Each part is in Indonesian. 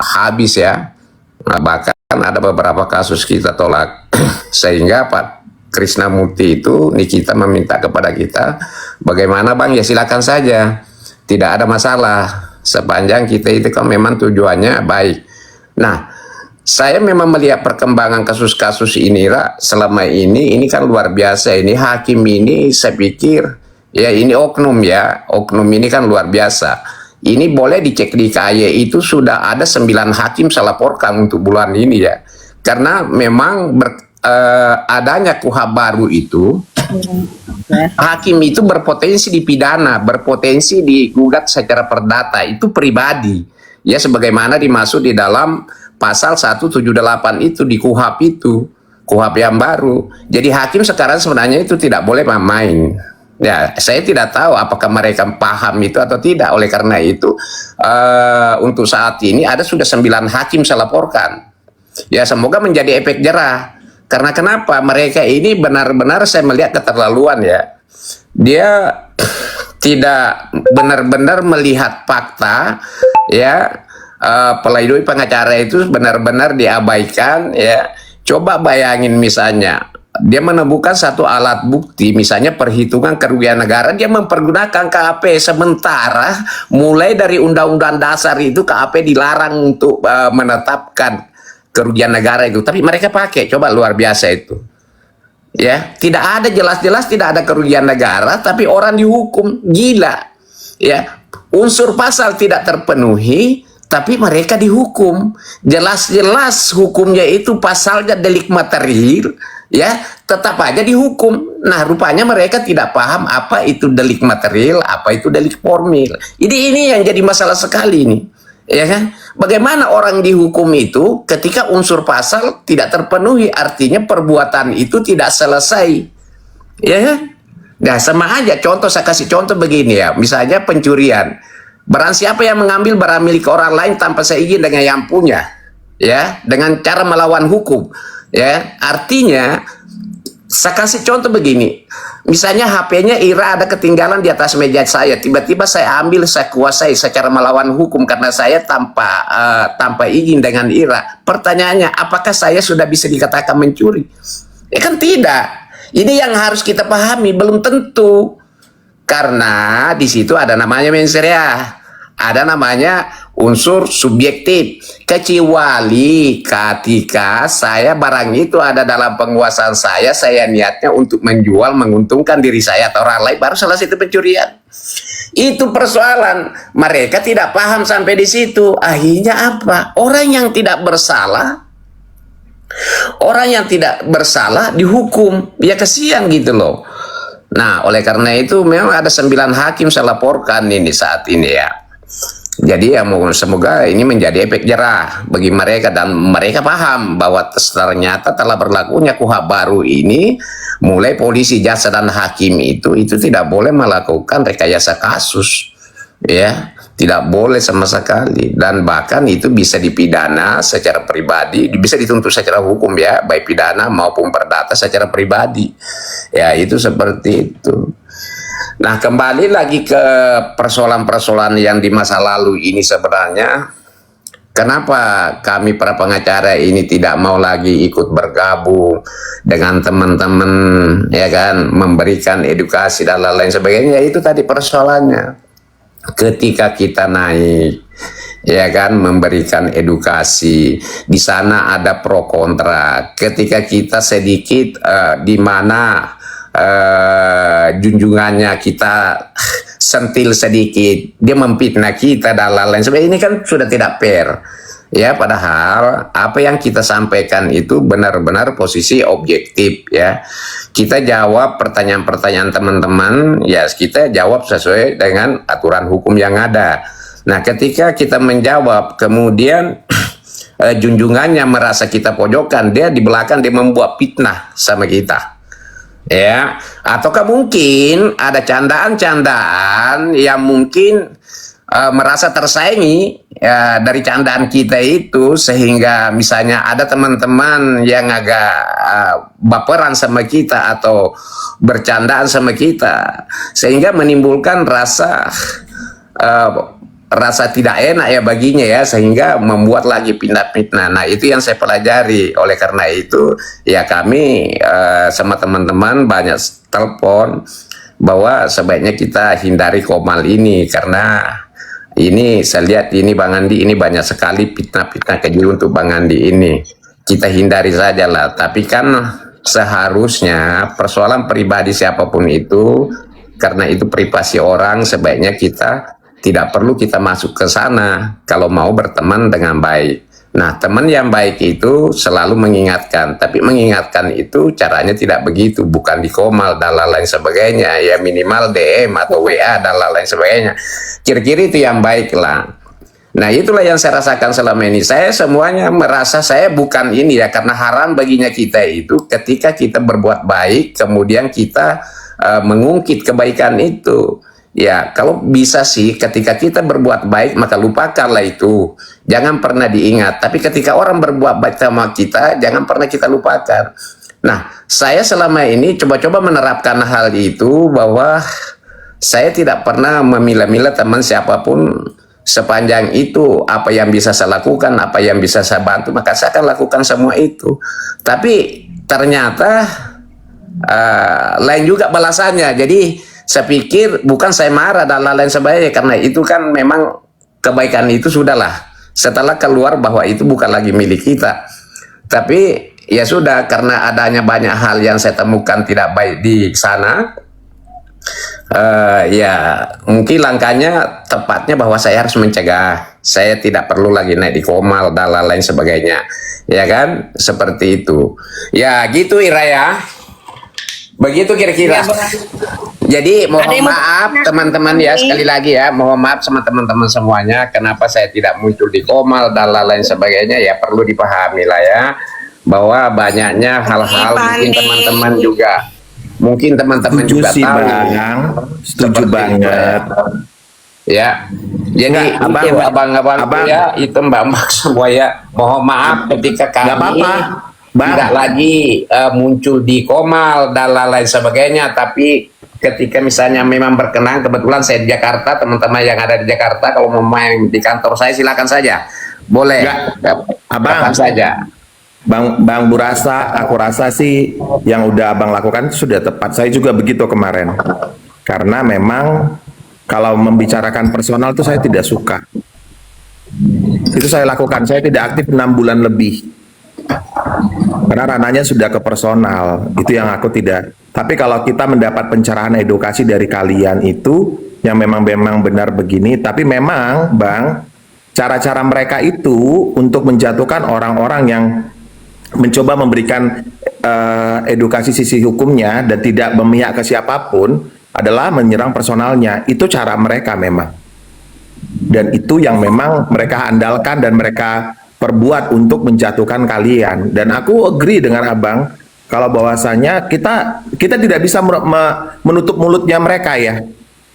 habis ya. Nah, bahkan ada beberapa kasus kita tolak sehingga Pak Krisnamurti itu Nikita meminta kepada kita, bagaimana Bang, ya silakan saja, tidak ada masalah sepanjang kita itu kan memang tujuannya baik. Nah, saya memang melihat perkembangan kasus-kasus ini selama ini kan luar biasa. Ini hakim ini saya pikir ya ini oknum ya, oknum ini kan luar biasa. Ini boleh dicek di KY itu sudah ada 9 hakim saya laporkan untuk bulan ini ya. Karena memang adanya KUHP baru itu, hakim itu berpotensi dipidana, berpotensi digugat secara perdata, itu pribadi. Ya sebagaimana dimaksud di dalam pasal 178 itu di KUHP itu, KUHP yang baru. Jadi hakim sekarang sebenarnya itu tidak boleh main. Ya, saya tidak tahu apakah mereka paham itu atau tidak. Oleh karena itu, untuk saat ini ada sudah 9 hakim saya laporkan. Ya, semoga menjadi efek jerah. Karena kenapa? Mereka ini benar-benar saya melihat keterlaluan ya. Dia tidak benar-benar melihat fakta ya. Pelaidoi pengacara itu benar-benar diabaikan ya. Coba bayangin misalnya dia menemukan satu alat bukti, misalnya perhitungan kerugian negara, dia mempergunakan KAP, sementara mulai dari Undang-Undang Dasar itu KAP dilarang untuk menetapkan kerugian negara itu, tapi mereka pakai. Coba, luar biasa itu ya. Tidak ada, jelas-jelas tidak ada kerugian negara, tapi orang dihukum. Gila ya, unsur pasal tidak terpenuhi tapi mereka dihukum. Jelas-jelas hukumnya itu pasalnya delik material ya, tetap aja dihukum. Nah, rupanya mereka tidak paham apa itu delik material, apa itu delik formil. Ini yang jadi masalah sekali ini, ya kan? Bagaimana orang dihukum itu ketika unsur pasal tidak terpenuhi, artinya perbuatan itu tidak selesai, ya kan? Nah, sama aja. Contoh, saya kasih contoh begini ya, misalnya pencurian. Barang siapa yang mengambil barang milik orang lain tanpa seizin dengan yang punya, ya, dengan cara melawan hukum, ya, artinya saya kasih contoh begini, misalnya HP-nya Ira ada ketinggalan di atas meja saya, tiba-tiba saya ambil, saya kuasai secara melawan hukum karena saya tanpa izin dengan Ira. Pertanyaannya, apakah saya sudah bisa dikatakan mencuri? Ya kan tidak. Ini yang harus kita pahami, belum tentu. Karena di situ ada namanya mens rea, ada namanya unsur subjektif, kecuali ketika saya barang itu ada dalam penguasaan saya niatnya untuk menjual, menguntungkan diri saya atau orang lain, baru selesai itu pencurian. Itu persoalan. Mereka tidak paham sampai di situ. Akhirnya apa? Orang yang tidak bersalah dihukum. Ya kasihan gitu loh. Nah, oleh karena itu memang ada 9 hakim saya laporkan ini saat ini ya. Jadi ya semoga ini menjadi efek jerah bagi mereka dan mereka paham bahwa ternyata telah berlakunya KUHP baru ini, mulai polisi, jaksa dan hakim itu tidak boleh melakukan rekayasa kasus. Ya, tidak boleh sama sekali, dan bahkan itu bisa dipidana secara pribadi, bisa dituntut secara hukum ya, baik pidana maupun perdata secara pribadi. Ya, itu seperti itu. Nah, kembali lagi ke persoalan-persoalan yang di masa lalu ini, sebenarnya kenapa kami para pengacara ini tidak mau lagi ikut bergabung dengan teman-teman ya kan, memberikan edukasi dan lain-lain sebagainya. Itu tadi persoalannya. Ketika kita naik ya kan, memberikan edukasi, di sana ada pro kontra. Ketika kita sedikit di mana junjungannya kita sentil sedikit, dia memfitnah kita dan lain-lain sebagainya. Ini kan sudah tidak fair ya, padahal apa yang kita sampaikan itu benar-benar posisi objektif ya. Kita jawab pertanyaan-pertanyaan teman-teman ya, kita jawab sesuai dengan aturan hukum yang ada. Nah, ketika kita menjawab kemudian junjungannya merasa kita pojokan, dia di belakang dia membuat fitnah sama kita ya, ataukah mungkin ada candaan-candaan yang mungkin merasa tersaingi ya, dari candaan kita itu, sehingga misalnya ada teman-teman yang agak baperan sama kita atau bercandaan sama kita, sehingga menimbulkan rasa rasa tidak enak ya baginya ya, sehingga membuat lagi fitnah-fitnah. Nah itu yang saya pelajari. Oleh karena itu ya kami sama teman-teman banyak telepon bahwa sebaiknya kita hindari Komal ini, karena ini saya lihat ini Bang Andi, ini banyak sekali fitnah-fitnah keji untuk Bang Andi ini. Kita hindari saja lah. Tapi kan seharusnya persoalan pribadi siapapun itu, karena itu privasi orang, sebaiknya kita tidak perlu kita masuk ke sana kalau mau berteman dengan baik. Nah, teman yang baik itu selalu mengingatkan, tapi mengingatkan itu caranya tidak begitu, bukan di Komal dan lain sebagainya, ya minimal DM atau WA dan lain sebagainya. Kira-kira itu yang baik lah. Nah, itulah yang saya rasakan selama ini. Saya semuanya merasa saya bukan ini ya, karena haram baginya kita itu ketika kita berbuat baik, kemudian kita mengungkit kebaikan itu. Ya, kalau bisa sih ketika kita berbuat baik maka lupakanlah itu. Jangan pernah diingat. Tapi ketika orang berbuat baik sama kita, jangan pernah kita lupakan. Nah, saya selama ini coba-coba menerapkan hal itu, bahwa saya tidak pernah memilah-milah teman siapapun. Sepanjang itu apa yang bisa saya lakukan, apa yang bisa saya bantu, maka saya akan lakukan semua itu. Tapi ternyata lain juga balasannya. Jadi saya pikir bukan saya marah dan lain sebagainya, karena itu kan memang kebaikan itu sudahlah setelah keluar bahwa itu bukan lagi milik kita. Tapi ya sudah, karena adanya banyak hal yang saya temukan tidak baik di sana, ya mungkin langkahnya tepatnya bahwa saya harus mencegah. Saya tidak perlu lagi naik di Komal dan lain sebagainya, ya kan, seperti itu ya, gitu Ira ya. Begitu kira-kira. Jadi mohon maaf teman-teman ya, sekali lagi ya, mohon maaf sama teman-teman semuanya kenapa saya tidak muncul di Komal dan lain sebagainya. Ya perlu dipahami lah ya, bahwa banyaknya hal-hal mungkin teman-teman juga sih, tahu. Bang. Setuju banget. Ya, jadi abang-abang ya, itu mbak-mbak semua ya, mohon maaf ketika kami tidak lagi muncul di Komal dan lain sebagainya. Tapi ketika misalnya memang berkenan, kebetulan saya di Jakarta, teman-teman yang ada di Jakarta kalau mau main di kantor saya silakan saja, boleh. Abang saja. Bang Burasa, aku rasa sih yang udah abang lakukan sudah tepat. Saya juga begitu kemarin. Karena memang kalau membicarakan personal itu saya tidak suka. Itu saya lakukan. Saya tidak aktif 6 bulan lebih. Karena ranahnya sudah ke personal. Itu yang aku tidak. Tapi kalau kita mendapat pencerahan edukasi dari kalian itu yang memang benar begini, tapi memang Bang, cara-cara mereka itu untuk menjatuhkan orang-orang yang mencoba memberikan edukasi sisi hukumnya dan tidak memihak ke siapapun adalah menyerang personalnya. Itu cara mereka memang. Dan itu yang memang mereka andalkan dan mereka perbuat untuk menjatuhkan kalian. Dan aku agree dengan abang kalau bahwasanya kita tidak bisa menutup mulutnya mereka ya.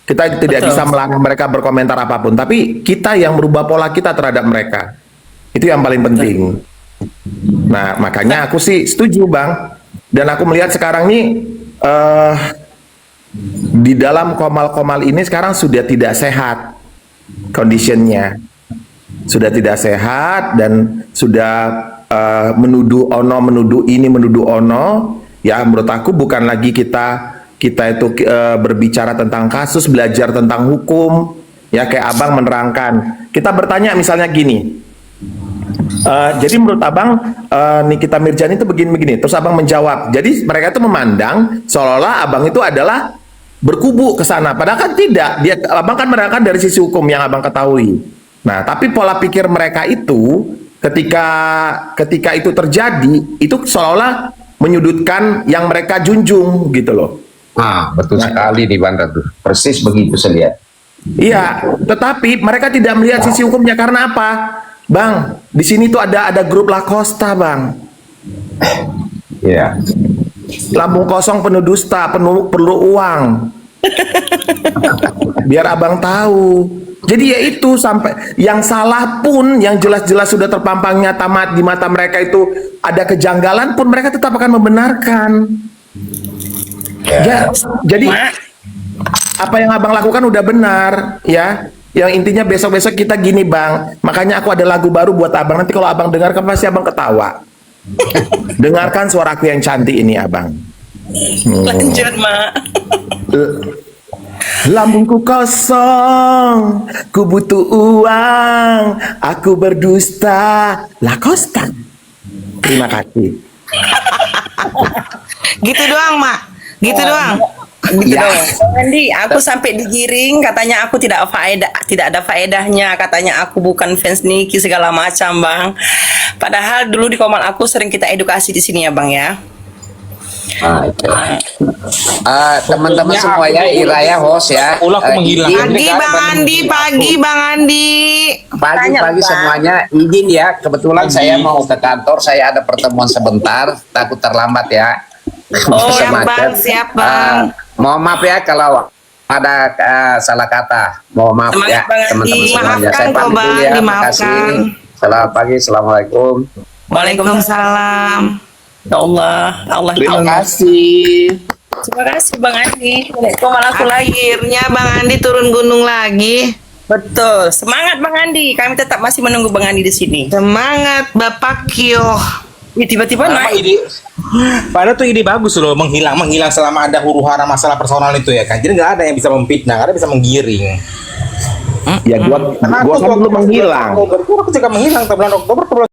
Kita tidak bisa melarang mereka berkomentar apapun, tapi kita yang merubah pola kita terhadap mereka. Itu yang paling penting. Nah, makanya aku sih setuju Bang. Dan aku melihat sekarang nih di dalam Komal-Komal ini sekarang sudah tidak sehat conditionnya. Sudah tidak sehat dan sudah menuduh ono, menuduh ini, menuduh ono. Ya menurut aku bukan lagi kita itu berbicara tentang kasus, belajar tentang hukum. Ya kayak abang menerangkan. Kita bertanya misalnya gini. Jadi menurut abang Nikita Mirzani itu begini-begini. Terus abang menjawab. Jadi mereka itu memandang seolah-olah abang itu adalah berkubu ke sana. Padahal kan tidak. Abang kan menerangkan dari sisi hukum yang abang ketahui. Nah, tapi pola pikir mereka itu ketika itu terjadi, itu seolah-olah menyudutkan yang mereka junjung gitu loh. Ah, betul sekali di Bandar tuh. Persis begitu saya lihat. Iya, tetapi mereka tidak melihat sisi hukumnya karena apa? Bang, di sini tuh ada grup La Costa, Bang. Iya. Lambung kosong penuh dusta, perlu uang. Biar abang tahu. Jadi ya itu sampai yang salah pun, yang jelas-jelas sudah terpampang nyata di mata mereka itu ada kejanggalan pun mereka tetap akan membenarkan. Ya, jadi apa yang abang lakukan udah benar, ya. Yang intinya besok-besok kita gini bang, makanya aku ada lagu baru buat abang. Nanti kalau abang dengarkan pasti abang ketawa. Dengarkan suara aku yang cantik ini abang. Lanjut, Mak. Lambungku kosong, ku butuh uang, aku berdusta, Lakosta. Terima kasih. Gitu doang, Mak. Gitu doang. Gitu Ya. doang. Bang Andi, aku sampai digiring, katanya aku tidak ada faedahnya, katanya aku bukan fans Niki segala macam, Bang. Padahal dulu di Komal aku sering kita edukasi di sini ya, Bang ya. Nah, itu. Teman-teman semua ya, Ira ya, host ya. Ulah aku menghilang. Izin, Pagi Bang Andi, pagi Bang Andi. pagi-pagi Tanya, Bang. semuanya izin ya. Kebetulan saya mau ke kantor, saya ada pertemuan sebentar, takut terlambat ya. Oh, yang Semacam. Bang, siap Bang. Mohon maaf ya kalau ada salah kata. Mohon maaf Semangat, ya Bang Andi. teman-teman semuanya. Maafkan Saya kok, pamit Bang, dulu ya. dimaafkan. Makasih. Selamat pagi. Assalamualaikum. Waalaikumsalam. Ya Allah, Allah. Terima kasih. Terima kasih Bang Andi. Komal aku lagi. Akhirnya Bang Andi turun gunung lagi. Betul. Semangat Bang Andi. Kami tetap masih menunggu Bang Andi di sini. Semangat Bapak Kyo. Ih, tiba-tiba Apa naik. ide? Padahal tuh ide bagus loh, menghilang selama ada huru-hara masalah personal itu ya kan. Jadi nggak ada yang bisa memfitnah, nggak ada yang bisa menggiring. Ya gua kan dulu menghilang. Oktober, aku juga menghilang bulan Oktober ke bulan